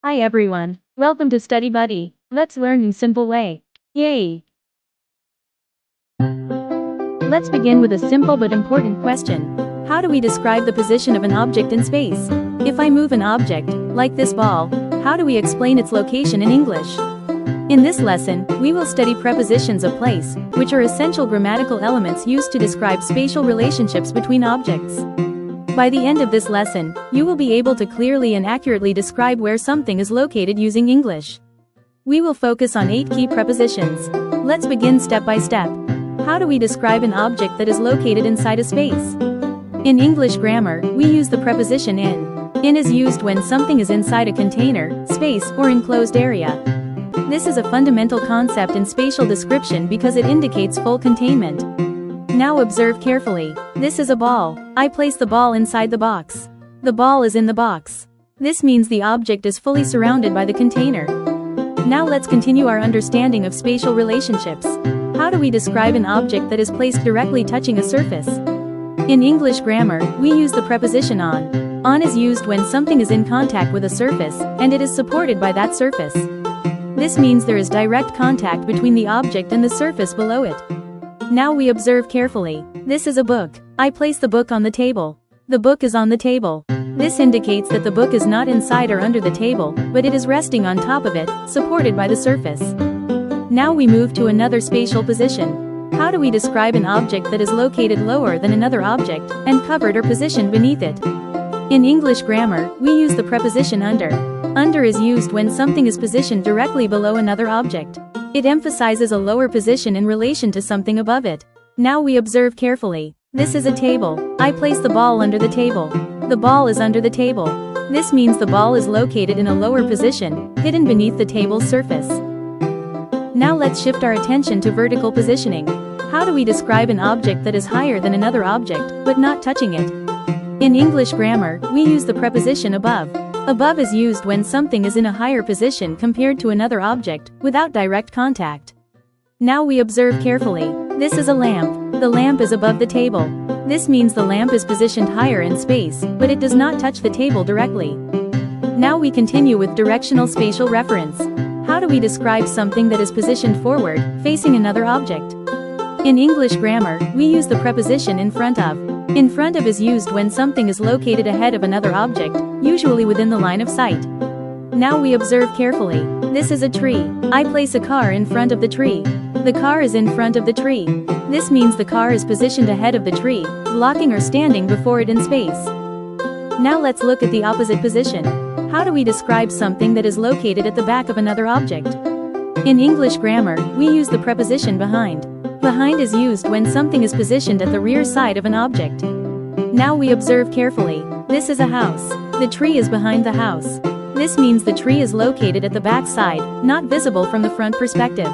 Hi everyone, welcome to Study Buddy. Let's learn in simple way. Yay! Let's begin with a simple but important question. How do we describe the position of an object in space? If I move an object, like this ball, how do we explain its location in English? In this lesson, we will study prepositions of place, which are essential grammatical elements used to describe spatial relationships between objects. By the end of this lesson, you will be able to clearly and accurately describe where something is located using English. We will focus on 8 key prepositions. Let's begin step by step. How do we describe an object that is located inside a space? In English grammar, we use the preposition in. In is used when something is inside a container, space, or enclosed area. This is a fundamental concept in spatial description because it indicates full containment. Now observe carefully. This is a ball. I place the ball inside the box. The ball is in the box. This means the object is fully surrounded by the container. Now let's continue our understanding of spatial relationships. How do we describe an object that is placed directly touching a surface? In English grammar, we use the preposition on. On is used when something is in contact with a surface, and it is supported by that surface. This means there is direct contact between the object and the surface below it. Now we observe carefully. This is a book. I place the book on the table. The book is on the table. This indicates that the book is not inside or under the table, but it is resting on top of it, supported by the surface. Now we move to another spatial position. How do we describe an object that is located lower than another object, and covered or positioned beneath it? In English grammar, we use the preposition under. Under is used when something is positioned directly below another object. It emphasizes a lower position in relation to something above it. Now we observe carefully. This is a table. I place the ball under the table. The ball is under the table. This means the ball is located in a lower position, hidden beneath the table's surface. Now let's shift our attention to vertical positioning. How do we describe an object that is higher than another object, but not touching it? In English grammar, we use the preposition above. Above is used when something is in a higher position compared to another object, without direct contact. Now we observe carefully. This is a lamp. The lamp is above the table. This means the lamp is positioned higher in space, but it does not touch the table directly. Now we continue with directional spatial reference. How do we describe something that is positioned forward, facing another object? In English grammar, we use the preposition in front of. In front of is used when something is located ahead of another object, usually within the line of sight. Now we observe carefully. This is a tree. I place a car in front of the tree. The car is in front of the tree. This means the car is positioned ahead of the tree, blocking or standing before it in space. Now let's look at the opposite position. How do we describe something that is located at the back of another object? In English grammar, we use the preposition behind. Behind is used when something is positioned at the rear side of an object. Now we observe carefully. This is a house. The tree is behind the house. This means the tree is located at the back side, not visible from the front perspective.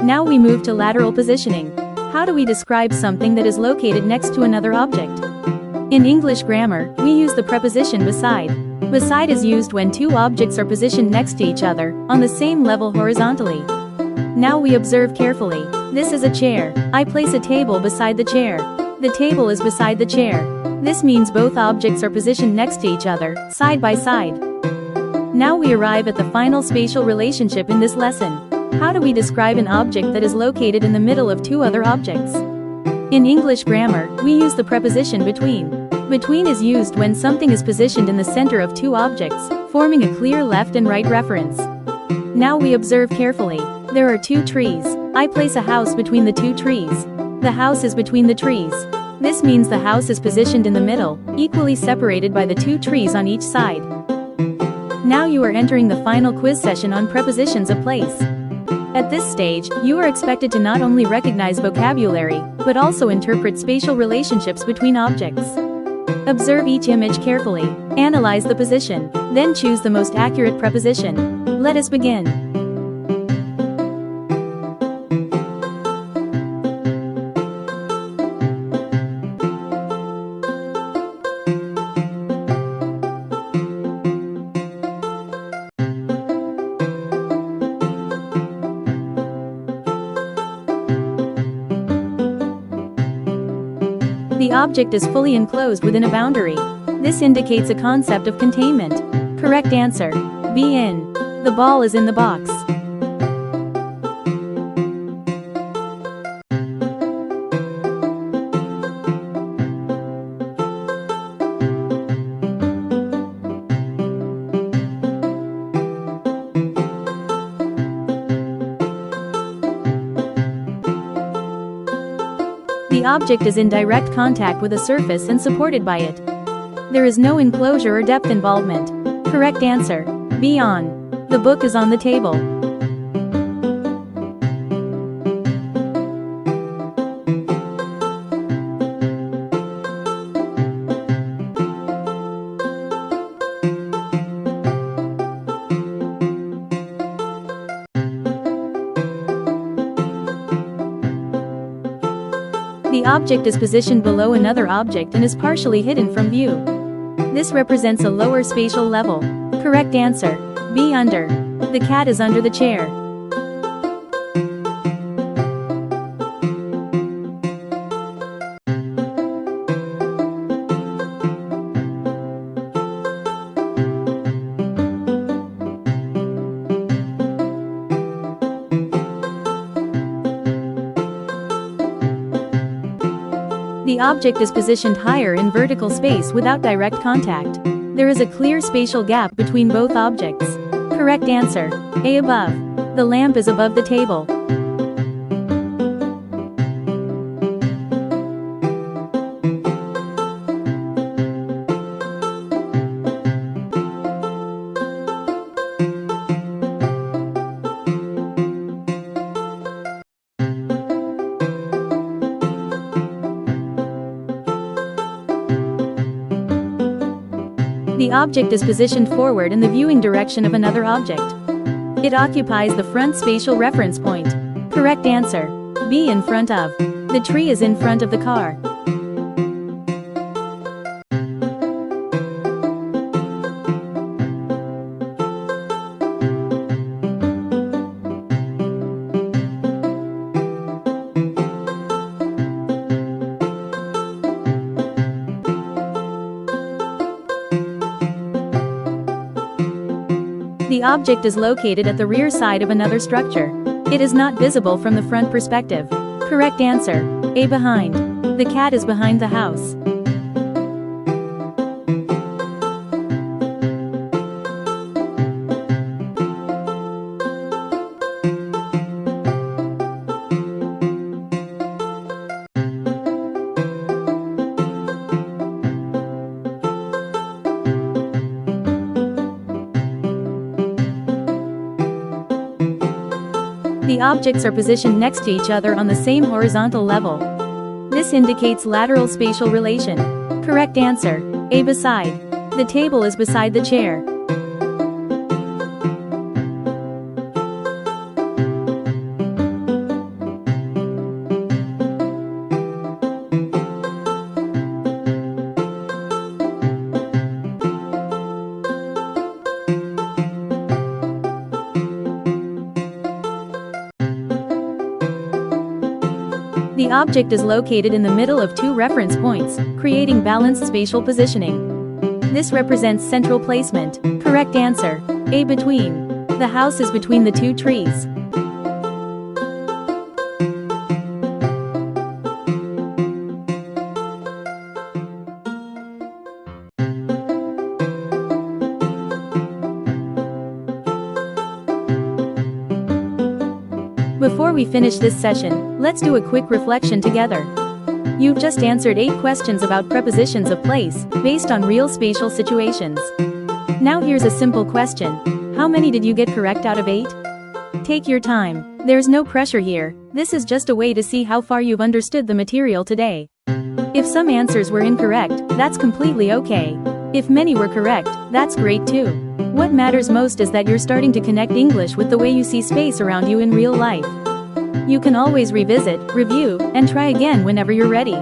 Now we move to lateral positioning. How do we describe something that is located next to another object? In English grammar, we use the preposition beside. Beside is used when two objects are positioned next to each other, on the same level horizontally. Now we observe carefully. This is a chair. I place a table beside the chair. The table is beside the chair. This means both objects are positioned next to each other, side by side. Now we arrive at the final spatial relationship in this lesson. How do we describe an object that is located in the middle of two other objects? In English grammar, we use the preposition between. Between is used when something is positioned in the center of two objects, forming a clear left and right reference. Now we observe carefully. There are two trees. I place a house between the two trees. The house is between the trees. This means the house is positioned in the middle, equally separated by the two trees on each side. Now you are entering the final quiz session on prepositions of place. At this stage, you are expected to not only recognize vocabulary, but also interpret spatial relationships between objects. Observe each image carefully, analyze the position, then choose the most accurate preposition. Let us begin. The object is fully enclosed within a boundary. This indicates a concept of containment. Correct answer. Be in. The ball is in the box. The object is in direct contact with a surface and supported by it. There is no enclosure or depth involvement. Correct answer. Be on. The book is on the table. The object is positioned below another object and is partially hidden from view. This represents a lower spatial level. Correct answer. Be under. The cat is under the chair. The object is positioned higher in vertical space without direct contact. There is a clear spatial gap between both objects. Correct answer. A. Above. The lamp is above the table. The object is positioned forward in the viewing direction of another object. It occupies the front spatial reference point. Correct answer. B. In front of. The tree is in front of the car. The object is located at the rear side of another structure. It is not visible from the front perspective. Correct answer. A. Behind. The cat is behind the house. The objects are positioned next to each other on the same horizontal level. This indicates lateral spatial relation. Correct answer. A. Beside. The table is beside the chair. The object is located in the middle of two reference points, creating balanced spatial positioning. This represents central placement. Correct answer. A. Between. The house is between the two trees. Before we finish this session, let's do a quick reflection together. You've just answered 8 questions about prepositions of place, based on real spatial situations. Now here's a simple question. How many did you get correct out of 8? Take your time. There's no pressure here. This is just a way to see how far you've understood the material today. If some answers were incorrect, that's completely okay. If many were correct, that's great too. What matters most is that you're starting to connect English with the way you see space around you in real life. You can always revisit, review, and try again whenever you're ready.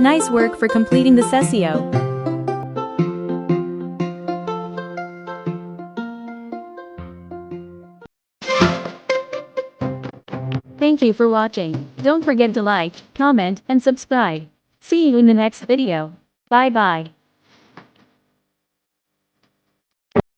Nice work for completing the sessio. Thank you for watching. Don't forget to like, comment, and subscribe. See you in the next video. Bye bye.